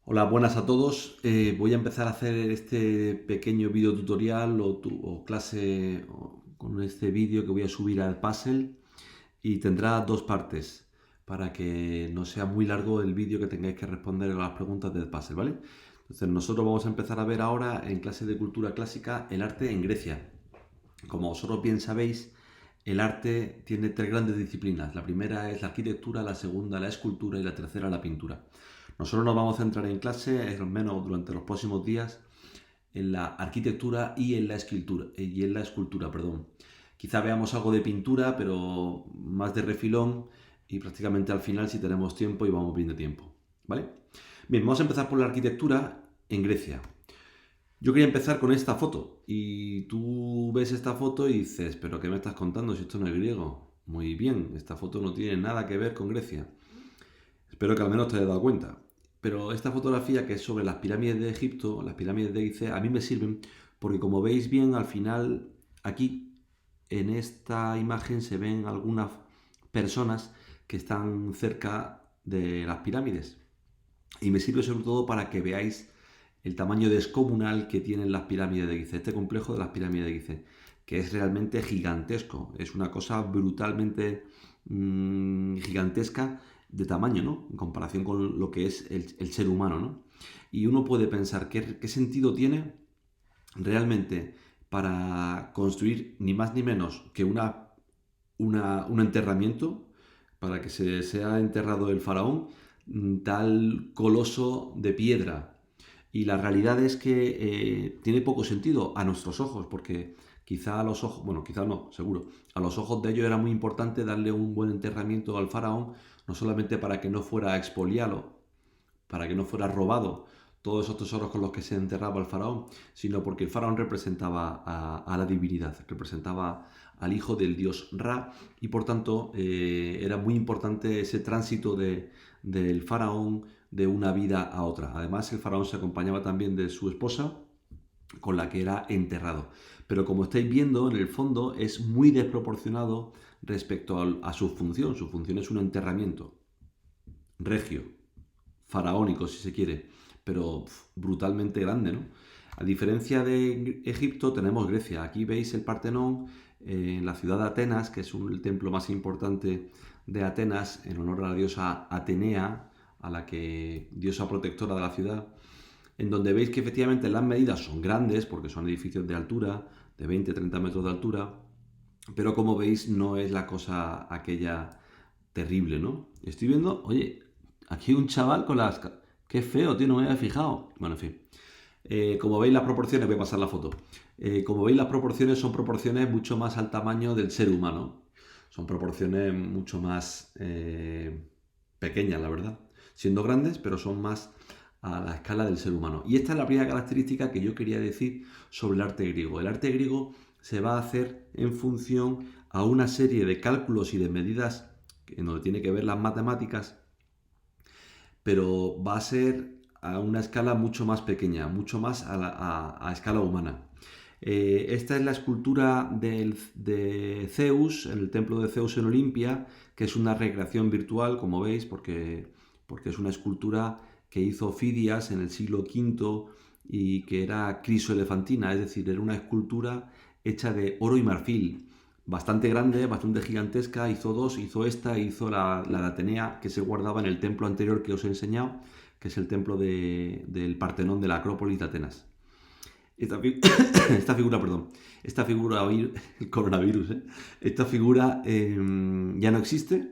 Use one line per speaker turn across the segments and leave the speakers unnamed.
Hola, buenas a todos. Voy a empezar a hacer este pequeño video tutorial o clase con este vídeo que voy a subir al Puzzle y tendrá dos partes para que no sea muy largo el vídeo que tengáis que responder a las preguntas del Puzzle, ¿vale? Entonces nosotros vamos a empezar a ver ahora en clase de cultura clásica el arte en Grecia. Como vosotros bien sabéis, el arte tiene tres grandes disciplinas. La primera es la arquitectura, la segunda la escultura y la tercera la pintura. Nosotros nos vamos a centrar en clase, al menos durante los próximos días, en la arquitectura y en la escultura, perdón. Quizá veamos algo de pintura, pero más de refilón y prácticamente al final si tenemos tiempo y vamos bien de tiempo, ¿vale? Bien, vamos a empezar por la arquitectura en Grecia. Yo quería empezar con esta foto y tú ves esta foto y dices, pero ¿qué me estás contando si esto no es griego? Muy bien, esta foto no tiene nada que ver con Grecia. Espero que al menos te hayas dado cuenta. Pero esta fotografía que es sobre las pirámides de Egipto, las pirámides de Gizeh, a mí me sirven porque como veis bien al final aquí en esta imagen se ven algunas personas que están cerca de las pirámides. Y me sirve sobre todo para que veáis el tamaño descomunal que tienen las pirámides de Gizeh, este complejo de las pirámides de Gizeh, que es realmente gigantesco, es una cosa brutalmente gigantesca de tamaño, ¿no? En comparación con lo que es el ser humano, ¿no? Y uno puede pensar, ¿qué sentido tiene realmente para construir ni más ni menos que un enterramiento para que se sea enterrado el faraón, tal coloso de piedra? Y la realidad es que tiene poco sentido a nuestros ojos, porque quizá a los ojos, bueno, quizá no, seguro, a los ojos de ellos era muy importante darle un buen enterramiento al faraón, no solamente para que no fuera expoliado, para que no fuera robado todos esos tesoros con los que se enterraba el faraón, sino porque el faraón representaba a la divinidad, representaba al hijo del dios Ra, y por tanto era muy importante ese tránsito del faraón de una vida a otra. Además, el faraón se acompañaba también de su esposa, con la que era enterrado. Pero como estáis viendo, en el fondo es muy desproporcionado respecto a su función. Su función es un enterramiento regio, faraónico si se quiere, pero brutalmente grande, ¿no? A diferencia de Egipto tenemos Grecia. Aquí veis el Partenón en la ciudad de Atenas, que es el templo más importante de Atenas, en honor a la diosa Atenea, a la que diosa protectora de la ciudad, en donde veis que efectivamente las medidas son grandes, porque son edificios de altura, de 20-30 metros de altura, pero como veis no es la cosa aquella terrible, ¿no? Estoy viendo, oye, aquí hay un chaval con las... Qué feo, tío, no me había fijado. Bueno, en fin. Como veis las proporciones, voy a pasar la foto. Como veis las proporciones son proporciones mucho más al tamaño del ser humano. Son proporciones mucho más pequeñas, la verdad. Siendo grandes, pero son más a la escala del ser humano. Y esta es la primera característica que yo quería decir sobre el arte griego. El arte griego se va a hacer en función a una serie de cálculos y de medidas en donde tiene que ver las matemáticas, pero va a ser a una escala mucho más pequeña, mucho más a escala humana. Esta es la escultura de Zeus, en el templo de Zeus en Olimpia, que es una recreación virtual, como veis, porque es una escultura que hizo Fidias en el siglo V y que era crisoelefantina, es decir, era una escultura hecha de oro y marfil, bastante grande, bastante gigantesca. Hizo dos, hizo esta, hizo la de Atenea, que se guardaba en el templo anterior que os he enseñado, que es el templo del Partenón de la Acrópolis de Atenas. Esta, esta figura, perdón, esta figura, el coronavirus, esta figura ya no existe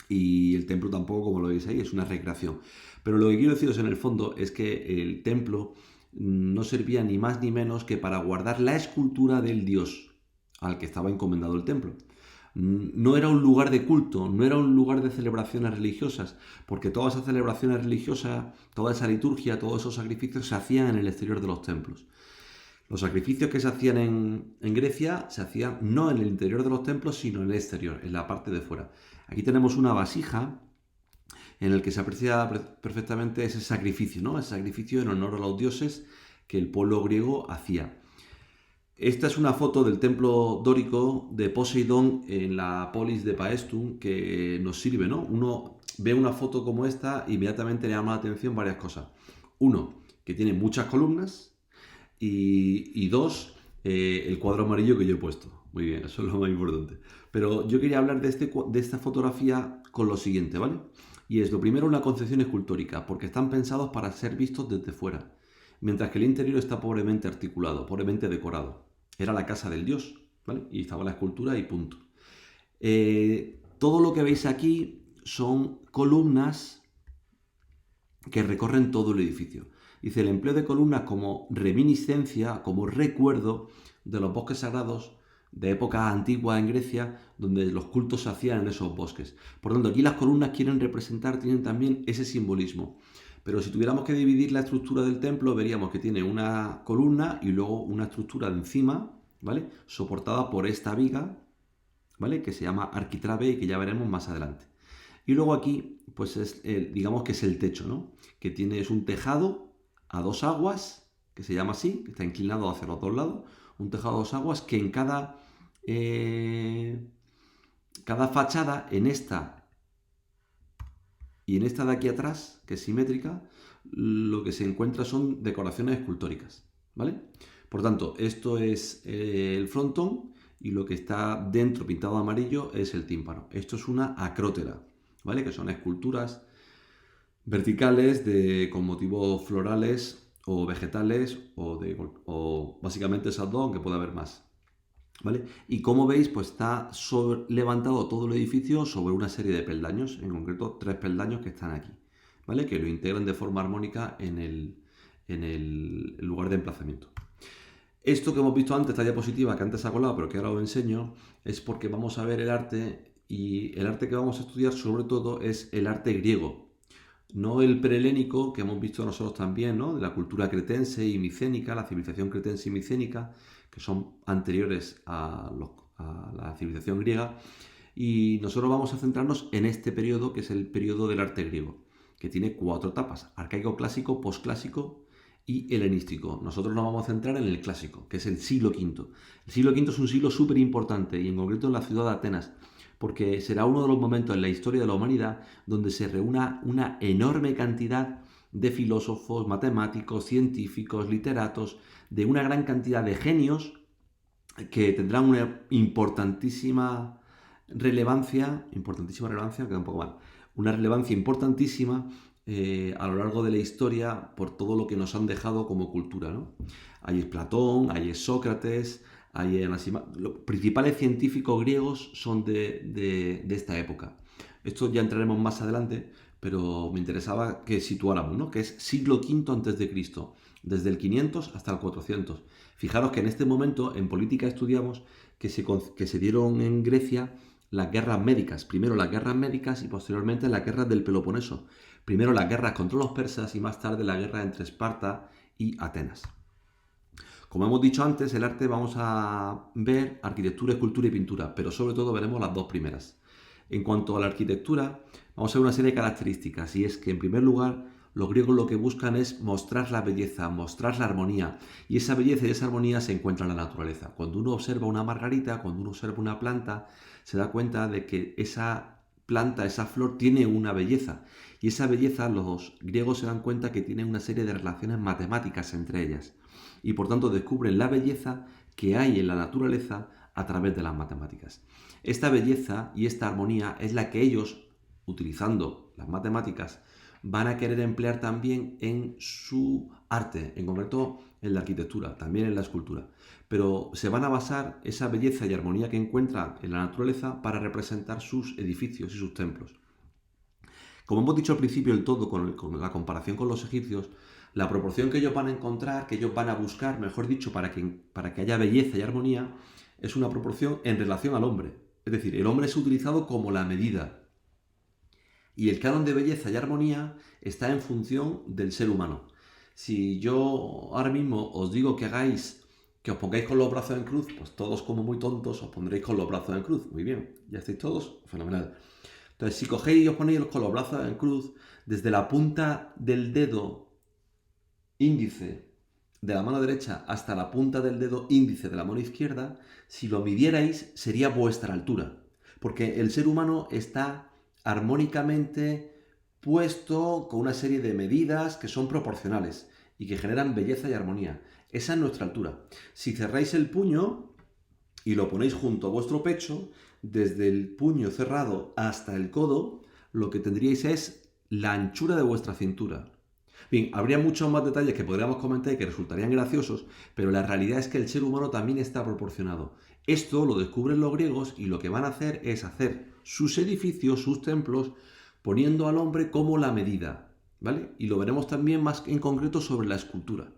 y el templo tampoco, como lo veis ahí, es una recreación. Pero lo que quiero deciros en el fondo es que el templo no servía ni más ni menos que para guardar la escultura del dios al que estaba encomendado el templo. No era un lugar de culto, no era un lugar de celebraciones religiosas, porque todas esas celebraciones religiosas, toda esa liturgia, todos esos sacrificios se hacían en el exterior de los templos. Los sacrificios que se hacían en Grecia se hacían no en el interior de los templos, sino en el exterior, en la parte de fuera. Aquí tenemos una vasija en el que se aprecia perfectamente ese sacrificio, ¿no? Ese sacrificio en honor a los dioses que el pueblo griego hacía. Esta es una foto del templo dórico de Poseidón en la polis de Paestum que nos sirve, ¿no? ve una foto como esta, inmediatamente le llama la atención varias cosas. Uno, que tiene muchas columnas y dos, el cuadro amarillo que yo he puesto. Muy bien, eso es lo más importante. Pero yo quería hablar de esta fotografía con lo siguiente, ¿vale? Y es lo primero una concepción escultórica, porque están pensados para ser vistos desde fuera, mientras que el interior está pobremente articulado, pobremente decorado. Era la casa del dios, ¿vale? Y estaba la escultura y punto. Todo lo que veis aquí son columnas que recorren todo el edificio. Dice el empleo de columnas como reminiscencia, como recuerdo de los bosques sagrados de épocas antiguas en Grecia, donde los cultos se hacían en esos bosques. Por lo tanto, aquí las columnas tienen también ese simbolismo. Pero si tuviéramos que dividir la estructura del templo, veríamos que tiene una columna y luego una estructura de encima, ¿vale? Soportada por esta viga, ¿vale? Que se llama arquitrabe y que ya veremos más adelante. Y luego aquí, pues digamos que es el techo, ¿no? Que es un tejado a dos aguas, que se llama así, que está inclinado hacia los dos lados, un tejado a dos aguas que en cada fachada, en esta y en esta de aquí atrás, que es simétrica, lo que se encuentra son decoraciones escultóricas, ¿vale? Por tanto, esto es el frontón y lo que está dentro pintado de amarillo es el tímpano. Esto es una acrótera, ¿vale? Que son esculturas verticales con motivos florales o vegetales o básicamente esas dos, aunque puede haber más, ¿vale? Y como veis, pues está levantado todo el edificio sobre una serie de peldaños, en concreto 3 peldaños que están aquí, ¿vale? Que lo integran de forma armónica en el lugar de emplazamiento. Esto que hemos visto antes, esta diapositiva que antes ha colado, pero que ahora os enseño, es porque vamos a ver el arte, y el arte que vamos a estudiar sobre todo es el arte griego. No el prehelénico, que hemos visto nosotros también, ¿no? De la cultura cretense y micénica, la civilización cretense y micénica, que son anteriores a la civilización griega. Y nosotros vamos a centrarnos en este periodo, que es el periodo del arte griego, que tiene 4 etapas: arcaico, clásico, posclásico y helenístico. Nosotros nos vamos a centrar en el clásico, que es el siglo V. El siglo V es un siglo súper importante, y en concreto en la ciudad de Atenas, porque será uno de los momentos en la historia de la humanidad donde se reúna una enorme cantidad de filósofos, matemáticos, científicos, literatos, de una gran cantidad de genios que tendrán una importantísima relevancia, queda un poco mal, una relevancia importantísima a lo largo de la historia por todo lo que nos han dejado como cultura, ¿no? Ahí es Platón, ahí es Sócrates, los principales científicos griegos son de esta época. Esto ya entraremos más adelante, pero me interesaba que situáramos, ¿no? Que es siglo V antes de Cristo, desde el 500 hasta el 400. Fijaros que en este momento en política estudiamos que se dieron en Grecia las guerras médicas. Primero las guerras médicas y posteriormente las guerras del Peloponeso. Primero las guerras contra los persas y más tarde la guerra entre Esparta y Atenas. Como hemos dicho antes, el arte vamos a ver arquitectura, escultura y pintura, pero sobre todo veremos las dos primeras. En cuanto a la arquitectura, vamos a ver una serie de características, y es que en primer lugar los griegos lo que buscan es mostrar la belleza, mostrar la armonía, y esa belleza y esa armonía se encuentra en la naturaleza. Cuando uno observa una margarita, cuando uno observa una planta, se da cuenta de que esa planta, esa flor tiene una belleza, y esa belleza los griegos se dan cuenta que tiene una serie de relaciones matemáticas entre ellas, y por tanto descubren la belleza que hay en la naturaleza a través de las matemáticas. Esta belleza y esta armonía es la que ellos, utilizando las matemáticas, van a querer emplear también en su arte, en concreto en la arquitectura, también en la escultura. Pero se van a basar esa belleza y armonía que encuentran en la naturaleza para representar sus edificios y sus templos. Como hemos dicho al principio del todo, con la comparación con los egipcios, la proporción que ellos van a encontrar, que ellos van a buscar, mejor dicho, para que haya belleza y armonía, es una proporción en relación al hombre. Es decir, el hombre es utilizado como la medida. Y el canon de belleza y armonía está en función del ser humano. Si yo ahora mismo os digo que os pongáis con los brazos en cruz, pues todos como muy tontos os pondréis con los brazos en cruz. Muy bien, ¿ya estáis todos? Fenomenal. Entonces, si cogéis y os ponéis con los brazos en cruz, desde la punta del dedo índice de la mano derecha hasta la punta del dedo índice de la mano izquierda, si lo midierais sería vuestra altura, porque el ser humano está armónicamente puesto con una serie de medidas que son proporcionales y que generan belleza y armonía. Esa es nuestra altura. Si cerráis el puño y lo ponéis junto a vuestro pecho, desde el puño cerrado hasta el codo, lo que tendríais es la anchura de vuestra cintura. Bien, habría muchos más detalles que podríamos comentar y que resultarían graciosos, pero la realidad es que el ser humano también está proporcionado. Esto lo descubren los griegos y lo que van a hacer es hacer sus edificios, sus templos, poniendo al hombre como la medida, ¿vale? Y lo veremos también más en concreto sobre la escultura,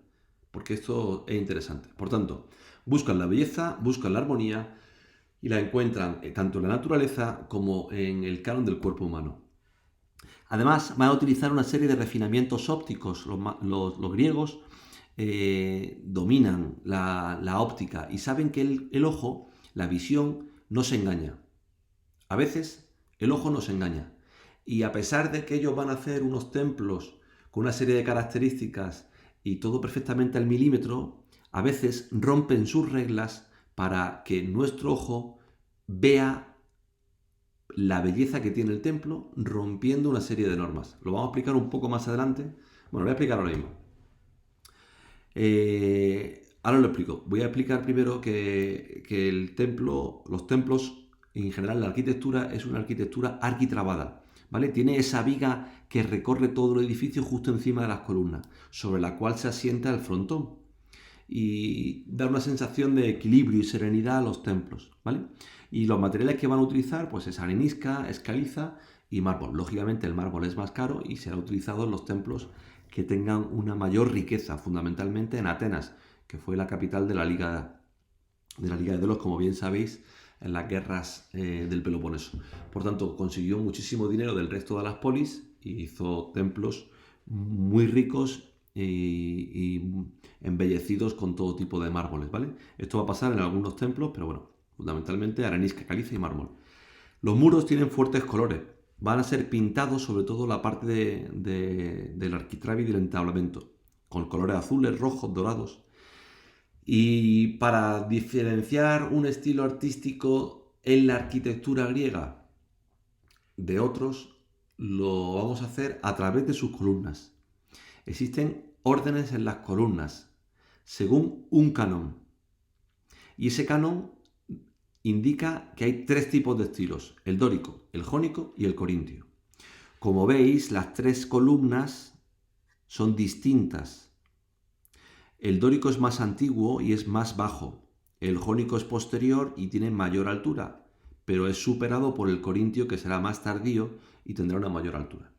porque esto es interesante. Por tanto, buscan la belleza, buscan la armonía y la encuentran tanto en la naturaleza como en el canon del cuerpo humano. Además, van a utilizar una serie de refinamientos ópticos. Los griegos dominan la óptica y saben que el ojo, la visión, no se engaña. A veces el ojo nos engaña. Y a pesar de que ellos van a hacer unos templos con una serie de características y todo perfectamente al milímetro, a veces rompen sus reglas para que nuestro ojo vea la belleza que tiene el templo rompiendo una serie de normas. Lo vamos a explicar un poco más adelante. Bueno, lo voy a explicar ahora mismo. Ahora lo explico. Voy a explicar primero que el templo, los templos, en general la arquitectura es una arquitectura arquitrabada, ¿vale? Tiene esa viga que recorre todo el edificio justo encima de las columnas, sobre la cual se asienta el frontón y da una sensación de equilibrio y serenidad a los templos, ¿vale? Y los materiales que van a utilizar pues es arenisca, es caliza y mármol. Lógicamente el mármol es más caro y será utilizado en los templos que tengan una mayor riqueza, fundamentalmente en Atenas, que fue la capital de la Liga de Delos, como bien sabéis, en las guerras del Peloponeso. Por tanto, consiguió muchísimo dinero del resto de las polis y hizo templos muy ricos y embellecidos con todo tipo de mármoles, ¿vale? Esto va a pasar en algunos templos, pero bueno, fundamentalmente arenisca, caliza y mármol. Los muros tienen fuertes colores, van a ser pintados sobre todo la parte del arquitrabe y del entablamento, con colores azules, rojos, dorados. Y para diferenciar un estilo artístico en la arquitectura griega de otros, lo vamos a hacer a través de sus columnas. Existen órdenes en las columnas, según un canon. Y ese canon indica que hay tres tipos de estilos: el dórico, el jónico y el corintio. Como veis, las tres columnas son distintas. El dórico es más antiguo y es más bajo. El jónico es posterior y tiene mayor altura, pero es superado por el corintio, que será más tardío y tendrá una mayor altura.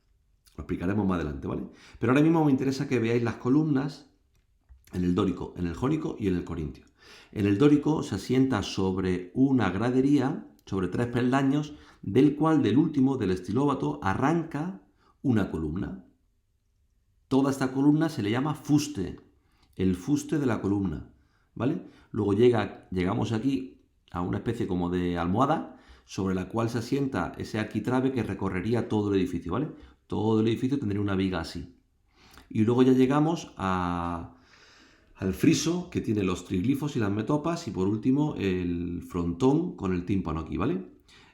Lo explicaremos más adelante, ¿vale? Pero ahora mismo me interesa que veáis las columnas en el dórico, en el jónico y en el corintio. En el dórico se asienta sobre una gradería, sobre 3 peldaños, del cual del último, del estilóbato, arranca una columna. Toda esta columna se le llama fuste, el fuste de la columna, ¿vale? Luego llegamos aquí a una especie como de almohada sobre la cual se asienta ese arquitrabe que recorrería todo el edificio, ¿vale? Todo el edificio tendría una viga así. Y luego ya llegamos al friso, que tiene los triglifos y las metopas, y por último el frontón con el tímpano aquí, ¿vale?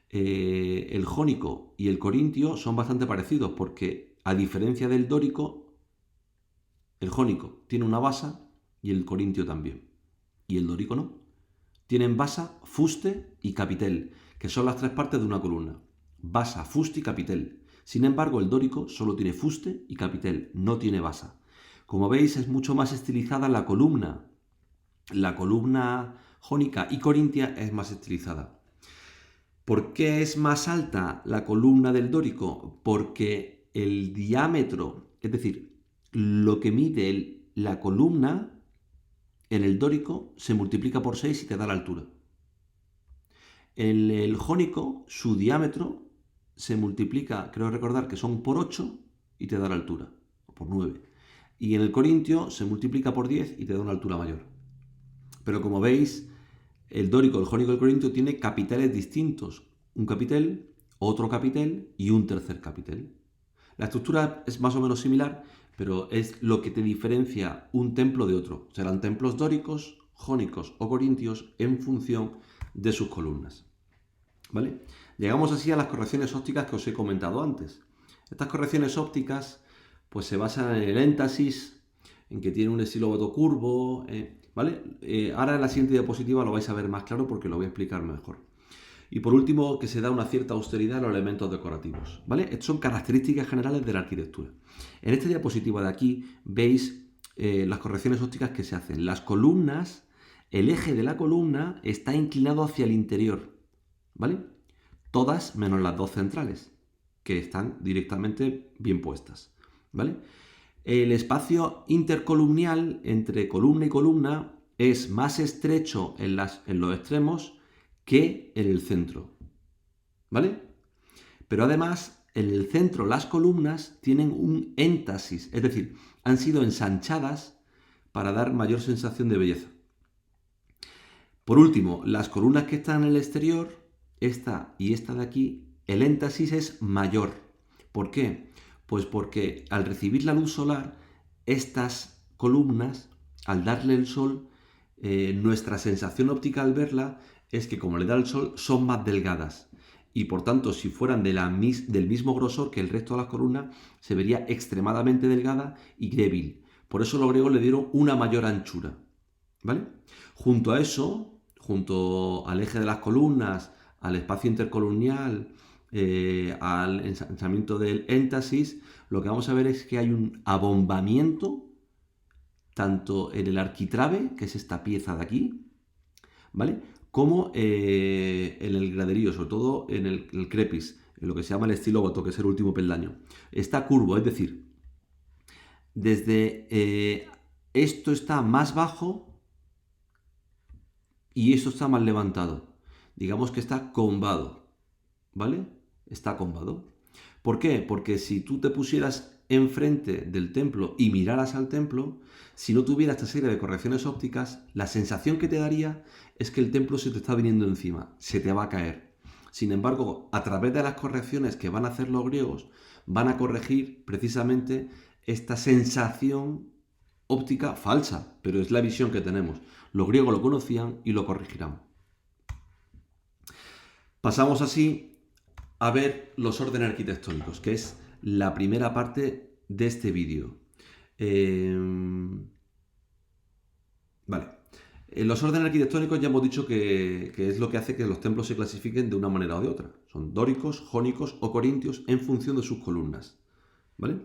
El jónico y el corintio son bastante parecidos porque, a diferencia del dórico, el jónico tiene una basa y el corintio también. Y el dórico no. Tienen basa, fuste y capitel, que son las tres partes de una columna. Basa, fuste y capitel. Sin embargo, el dórico solo tiene fuste y capitel, no tiene basa. Como veis, es mucho más estilizada la columna. La columna jónica y corintia es más estilizada. ¿Por qué es más alta la columna del dórico? Porque el diámetro, es decir, lo que mide la columna en el dórico se multiplica por 6 y te da la altura. En el jónico, su diámetro se multiplica, creo recordar que son por 8 y te da la altura, o por 9. Y en el corintio se multiplica por 10 y te da una altura mayor. Pero como veis, el dórico, el jónico y el corintio tiene capiteles distintos. Un capitel, otro capitel y un tercer capitel. La estructura es más o menos similar, pero es lo que te diferencia un templo de otro. Serán templos dóricos, jónicos o corintios en función de sus columnas. ¿Vale? Llegamos así a las correcciones ópticas que os he comentado antes. Estas correcciones ópticas pues se basan en el énfasis, en que tiene un estilóbato curvo, ¿vale? Ahora en la siguiente diapositiva lo vais a ver más claro porque lo voy a explicar mejor. Y por último, que se da una cierta austeridad a los elementos decorativos, ¿vale? Estas son características generales de la arquitectura. En esta diapositiva de aquí veis las correcciones ópticas que se hacen. Las columnas, el eje de la columna está inclinado hacia el interior, ¿vale? Todas menos las dos centrales, que están directamente bien puestas, ¿vale? El espacio intercolumnial entre columna y columna es más estrecho en los extremos que en el centro, ¿vale? Pero además, en el centro las columnas tienen un énfasis, es decir, han sido ensanchadas para dar mayor sensación de belleza. Por último, las columnas que están en el exterior, esta y esta de aquí, el énfasis es mayor. ¿Por qué? Pues porque al recibir la luz solar, estas columnas, al darle el sol, nuestra sensación óptica al verla es que como le da el sol, son más delgadas. Y por tanto, si fueran del mismo grosor que el resto de las columnas, se vería extremadamente delgada y débil. Por eso los griegos le dieron una mayor anchura, ¿vale? Junto a eso, junto al eje de las columnas, al espacio intercolumnial, al ensanchamiento del énfasis, lo que vamos a ver es que hay un abombamiento tanto en el arquitrabe, que es esta pieza de aquí, ¿vale? Como en el graderío, sobre todo en el crepis, en lo que se llama el estilóbato, que es el último peldaño. Está curvo, es decir, desde esto está más bajo y esto está más levantado. Digamos que está combado, ¿vale? Está combado. ¿Por qué? Porque si tú te pusieras enfrente del templo y miraras al templo, si no tuviera esta serie de correcciones ópticas, la sensación que te daría es que el templo se te está viniendo encima, se te va a caer. Sin embargo, a través de las correcciones que van a hacer los griegos, van a corregir precisamente esta sensación óptica falsa, pero es la visión que tenemos. Los griegos lo conocían y lo corregirán. Pasamos así a ver los órdenes arquitectónicos, que es la primera parte de este vídeo. Vale. En los órdenes arquitectónicos ya hemos dicho que es lo que hace que los templos se clasifiquen de una manera o de otra. Son dóricos, jónicos o corintios en función de sus columnas, ¿vale?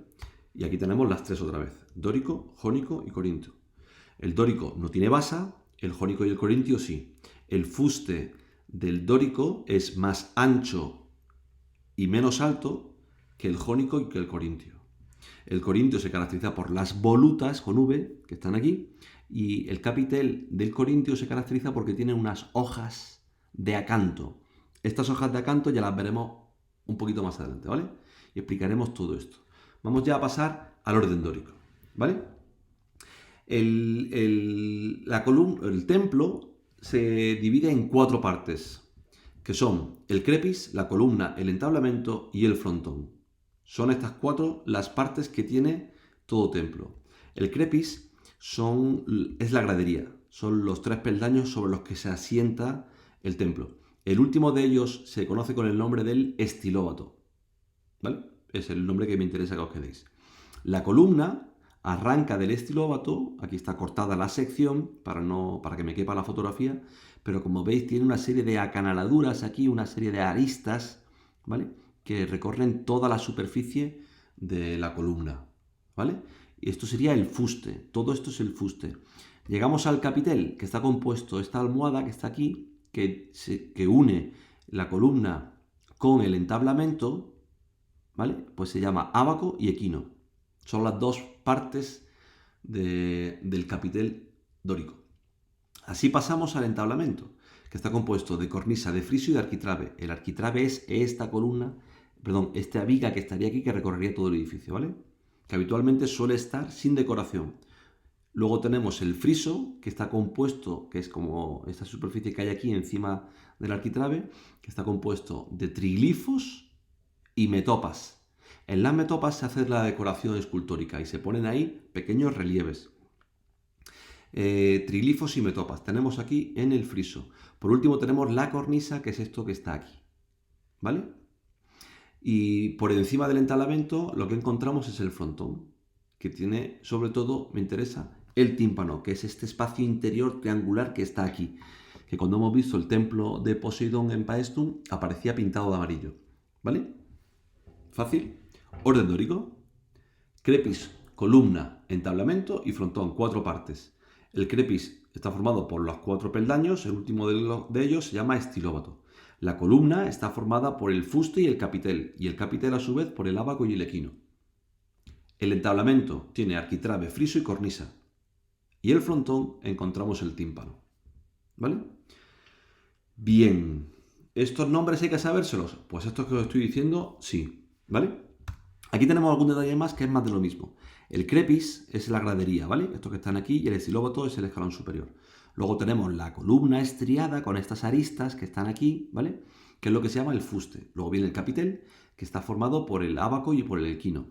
Y aquí tenemos las tres otra vez: dórico, jónico y corintio. El dórico no tiene basa, el jónico y el corintio sí. El fuste del dórico es más ancho y menos alto que el jónico y que el corintio. El corintio se caracteriza por las volutas con V que están aquí, y el capitel del corintio se caracteriza porque tiene unas hojas de acanto. Estas hojas de acanto ya las veremos un poquito más adelante, ¿vale? Y explicaremos todo esto. Vamos ya a pasar al orden dórico, ¿vale? El templo se divide en cuatro partes, que son el crepis, la columna, el entablamento y el frontón. Son estas cuatro las partes que tiene todo templo. El crepis es la gradería, son los tres peldaños sobre los que se asienta el templo. El último de ellos se conoce con el nombre del estilóbato, ¿vale? Es el nombre que me interesa que os quedéis. La columna arranca del estilóbato, aquí está cortada la sección para que me quepa la fotografía, pero como veis tiene una serie de acanaladuras aquí, una serie de aristas, ¿vale?, que recorren toda la superficie de la columna, ¿vale? Y esto sería el fuste, todo esto es el fuste. Llegamos al capitel, que está compuesto, esta almohada que está aquí, que une la columna con el entablamento, ¿vale? Pues se llama ábaco y equino. Son las dos partes del capitel dórico. Así pasamos al entablamento, que está compuesto de cornisa, de friso y de arquitrabe. El arquitrabe es esta viga que estaría aquí, que recorrería todo el edificio, ¿vale? Que habitualmente suele estar sin decoración. Luego tenemos el friso, que está compuesto, que es como esta superficie que hay aquí encima del arquitrabe, que está compuesto de triglifos y metopas. En las metopas se hace la decoración escultórica y se ponen ahí pequeños relieves. Triglifos y metopas tenemos aquí en el friso. Por último tenemos la cornisa, que es esto que está aquí, ¿vale? Y por encima del entablamento lo que encontramos es el frontón, que tiene, sobre todo, me interesa, el tímpano, que es este espacio interior triangular que está aquí, que cuando hemos visto el templo de Poseidón en Paestum aparecía pintado de amarillo, ¿vale? Fácil. Orden dórico. Crepis, columna, entablamento y frontón, 4 partes. El crepis está formado por los 4 peldaños, el último de ellos se llama estilóbato. La columna está formada por el fuste y el capitel a su vez por el ábaco y el equino. El entablamento tiene arquitrabe, friso y cornisa. Y el frontón encontramos el tímpano. ¿Vale? Bien. ¿Estos nombres hay que sabérselos? Pues estos que os estoy diciendo, sí. ¿Vale? Aquí tenemos algún detalle más que es más de lo mismo. El crepis es la gradería, ¿vale? Estos que están aquí, y el estilóbato es el escalón superior. Luego tenemos la columna estriada con estas aristas que están aquí, ¿vale? Que es lo que se llama el fuste. Luego viene el capitel, que está formado por el ábaco y por el equino.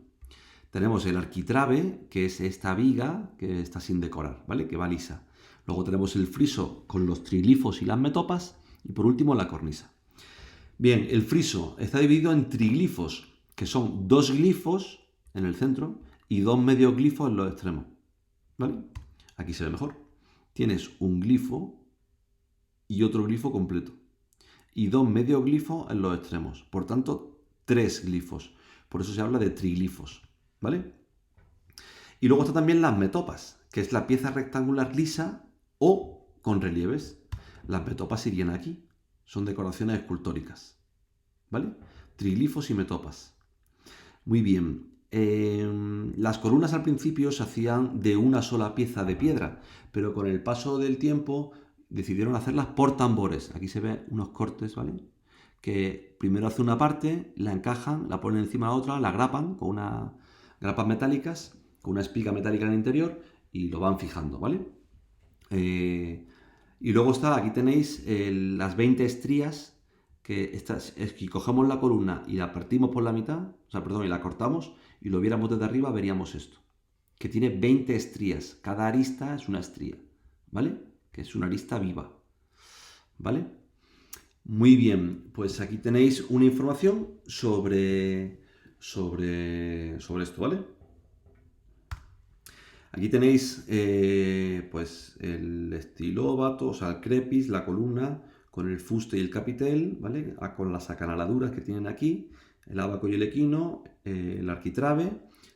Tenemos el arquitrabe, que es esta viga que está sin decorar, ¿vale? Que va lisa. Luego tenemos el friso con los triglifos y las metopas. Y por último la cornisa. Bien, el friso está dividido en triglifos, que son 2 glifos en el centro y 2 medioglifos en los extremos. ¿Vale? Aquí se ve mejor. Tienes un glifo y otro glifo completo. Y 2 medioglifos en los extremos. Por tanto, 3 glifos. Por eso se habla de triglifos. ¿Vale? Y luego está también las metopas, que es la pieza rectangular lisa o con relieves. Las metopas irían aquí. Son decoraciones escultóricas. ¿Vale? Triglifos y metopas. Muy bien. Las columnas al principio se hacían de una sola pieza de piedra, pero con el paso del tiempo decidieron hacerlas por tambores. Aquí se ven unos cortes, ¿vale? Que primero hace una parte, la encajan, la ponen encima de la otra, la grapan con unas grapas metálicas, con una espiga metálica en el interior y lo van fijando, ¿vale? Y luego está, aquí tenéis las 20 estrías que cogemos la columna y la partimos por la mitad, y la cortamos y lo viéramos desde arriba, veríamos esto, que tiene 20 estrías, cada arista es una estría, ¿vale? Que es una arista viva, ¿vale? Muy bien, pues aquí tenéis una información sobre esto, ¿vale? Aquí tenéis pues el estilóbato, o sea, el crepis, la columna, con el fuste y el capitel, ¿vale? Con las acanaladuras que tienen aquí, el ábaco y el equino, el arquitrabe,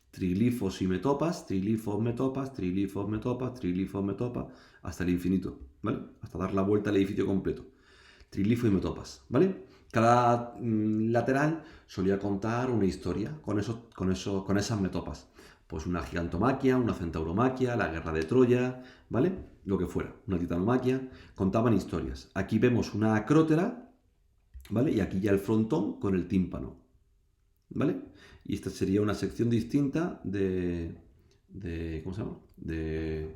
triglifos y metopas, triglifos, metopas, triglifos, metopas, triglifos, metopas, hasta el infinito, ¿vale? Hasta dar la vuelta al edificio completo. Triglifo y metopas, ¿vale? Cada lateral solía contar una historia con esas metopas. Pues una gigantomaquia, una centauromaquia, la guerra de Troya, ¿vale? Lo que fuera, una titanomaquia, contaban historias. Aquí vemos una acrótera, ¿vale? Y aquí ya el frontón con el tímpano, ¿vale? Y esta sería una sección distinta ¿cómo se llama? Del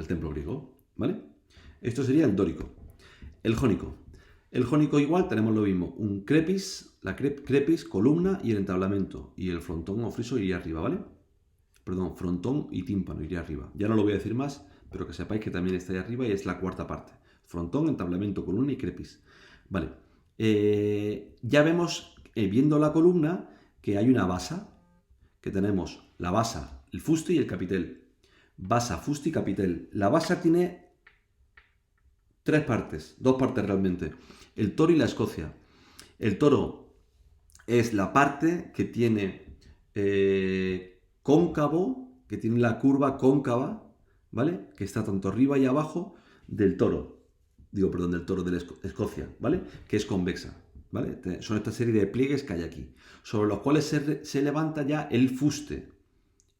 templo griego, ¿vale? Esto sería el dórico. El jónico. El jónico igual tenemos lo mismo, un crepis, crepis, columna y el entablamento. Y el frontón o friso iría arriba, ¿vale? Perdón, frontón y tímpano iría arriba. Ya no lo voy a decir más, pero que sepáis que también está ahí arriba y es la cuarta parte. Frontón, entablamento, columna y crepis. Vale. Ya vemos, viendo la columna, que hay una basa, que tenemos la basa, el fuste y el capitel. Basa, fuste y capitel. La basa tiene 3 partes, 2 partes realmente. El toro y la escocia. El toro es la parte que tiene cóncavo, que tiene la curva cóncava, ¿vale? Que está tanto arriba y abajo del toro. Del toro de la Escocia, ¿vale? Que es convexa, ¿vale? Son esta serie de pliegues que hay aquí, sobre los cuales se levanta ya el fuste.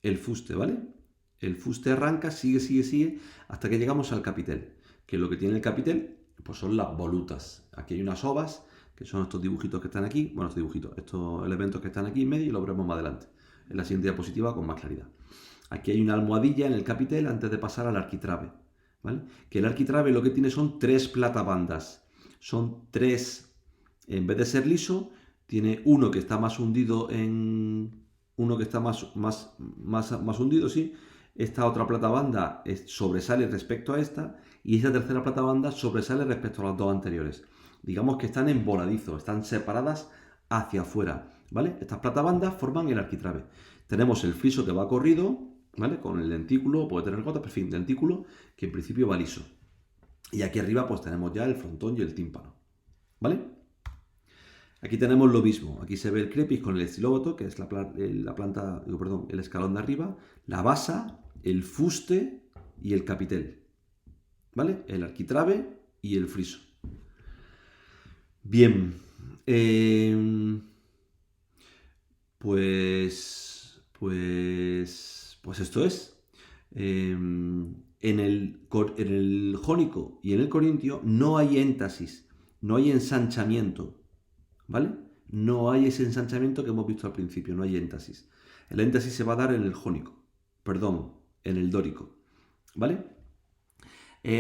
El fuste, ¿vale? El fuste arranca, sigue, hasta que llegamos al capitel. Que lo que tiene el capitel, pues son las volutas. Aquí hay unas ovas, que son estos dibujitos que están aquí. Bueno, estos elementos que están aquí en medio y los veremos más adelante, en la siguiente diapositiva con más claridad. Aquí hay una almohadilla en el capitel antes de pasar al arquitrabe, ¿vale? Que el arquitrabe lo que tiene son 3 platabandas. Son 3, en vez de ser liso, tiene uno que está más hundido uno que está más hundido, sí. Esta otra platabanda sobresale respecto a esta y esta tercera platabanda sobresale respecto a las 2 anteriores. Digamos que están en voladizo, están separadas hacia afuera, ¿vale? Estas platabandas forman el arquitrabe. Tenemos el friso que va corrido, ¿vale? Con el dentículo, puede tener gotas, pero en fin, dentículo, que en principio va liso. Y aquí arriba pues tenemos ya el frontón y el tímpano, ¿vale? Aquí tenemos lo mismo. Aquí se ve el crepis con el estilóbato, que es el escalón de arriba, la basa, el fuste y el capitel, ¿vale? El arquitrabe y el friso. Bien, pues esto es. En el jónico y en el corintio no hay éntasis, no hay ensanchamiento, ¿vale? No hay ese ensanchamiento que hemos visto al principio, no hay éntasis. El éntasis se va a dar en el jónico, perdón, en el dórico, ¿vale?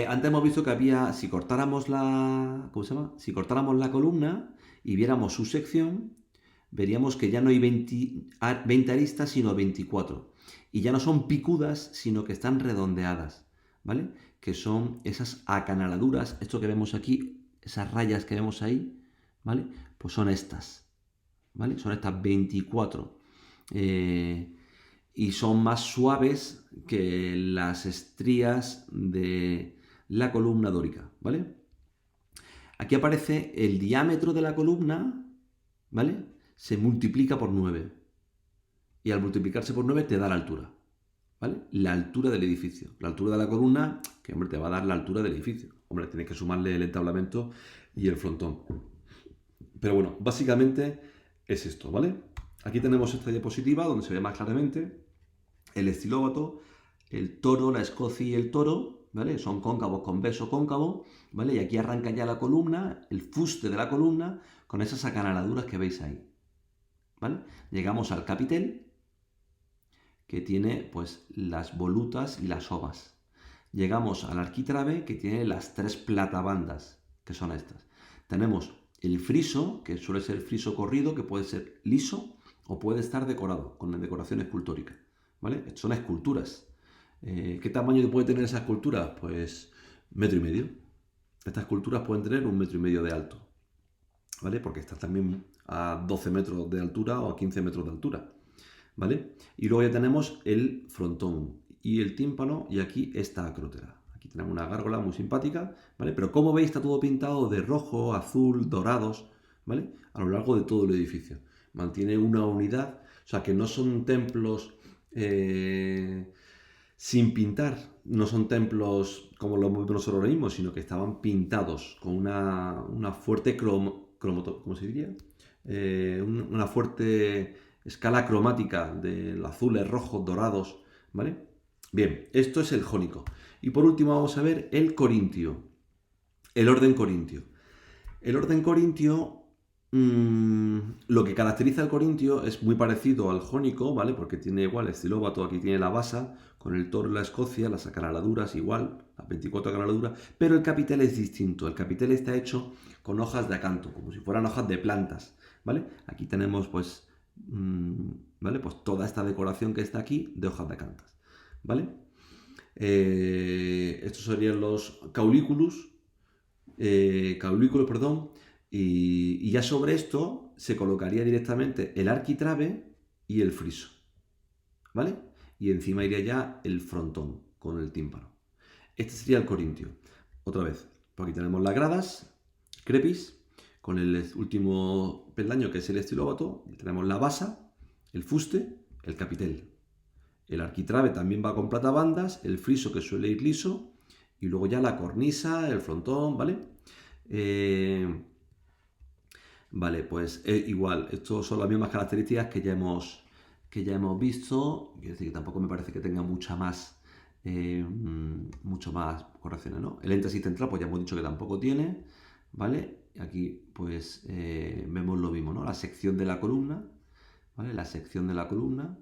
Antes hemos visto que había, si cortáramos ¿cómo se llama? Si cortáramos la columna y viéramos su sección, veríamos que ya no hay 20 aristas, sino 24. Y ya no son picudas, sino que están redondeadas, ¿vale? Que son esas acanaladuras, esto que vemos aquí, esas rayas que vemos ahí, ¿vale? Pues son estas, ¿vale? Son estas 24. Y son más suaves que las estrías de la columna dórica, ¿vale? Aquí aparece el diámetro de la columna, ¿vale? Se multiplica por 9. Y al multiplicarse por 9 te da la altura, ¿vale? La altura del edificio. La altura de la columna, que hombre, te va a dar la altura del edificio. Hombre, tienes que sumarle el entablamento y el frontón. Pero bueno, básicamente es esto, ¿vale? Aquí tenemos esta diapositiva donde se ve más claramente el estilóbato, el toro, la escocia y el toro, ¿vale? Son cóncavos con beso cóncavo, ¿vale? Y aquí arranca ya la columna, el fuste de la columna, con esas acanaladuras que veis ahí, ¿vale? Llegamos al capitel, que tiene pues las volutas y las ovas. Llegamos al arquitrabe, que tiene las 3 platabandas, que son estas. Tenemos el friso, que suele ser friso corrido, que puede ser liso o puede estar decorado, con decoración escultórica, ¿vale? Son esculturas. ¿Qué tamaño puede tener esa escultura? Pues 1,5 metros. Estas esculturas pueden tener 1,5 metros de alto, ¿vale? Porque están también a 12 metros de altura o a 15 metros de altura, ¿vale? Y luego ya tenemos el frontón y el tímpano y aquí esta acrótera. Aquí tenemos una gárgola muy simpática, ¿vale? Pero como veis está todo pintado de rojo, azul, dorados, ¿vale? A lo largo de todo el edificio. Mantiene una unidad, o sea que no son templos sin pintar, no son templos como los nosotros ahora mismo, sino que estaban pintados con una fuerte ¿cómo se diría? Una fuerte escala cromática de azules, rojos, dorados, ¿vale? Bien, esto es el jónico. Y por último vamos a ver el corintio, el orden corintio. El orden corintio, lo que caracteriza al corintio es muy parecido al jónico, ¿vale? Porque tiene igual el estilóbato, aquí tiene la basa, con el toro y la escocia, las acanaladuras igual, las 24 acanaladuras, pero el capitel es distinto. El capitel está hecho con hojas de acanto, como si fueran hojas de plantas, ¿vale? Aquí tenemos pues, ¿vale? Pues toda esta decoración que está aquí de hojas de acantas, ¿vale? Estos serían los caulículos, perdón, y ya sobre esto se colocaría directamente el arquitrabe y el friso, ¿vale? Y encima iría ya el frontón con el tímpano. Este sería el corintio. Otra vez, por aquí tenemos las gradas, crepis, con el último peldaño que es el estilóbato, tenemos la basa, el fuste, el capitel. El arquitrabe también va con platabandas, el friso que suele ir liso, y luego ya la cornisa, el frontón, ¿vale? Vale, pues igual, estos son las mismas características que ya hemos visto. Quiero decir que tampoco me parece que tenga mucho más correcciones, ¿no? El énfasis central, pues ya hemos dicho que tampoco tiene, ¿vale? Aquí, pues, vemos lo mismo, ¿no? La sección de la columna, ¿vale? La sección de la columna,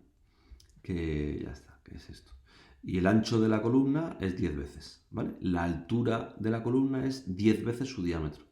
que ya está, que es esto. Y el ancho de la columna es 10 veces, ¿vale? La altura de la columna es 10 veces su diámetro.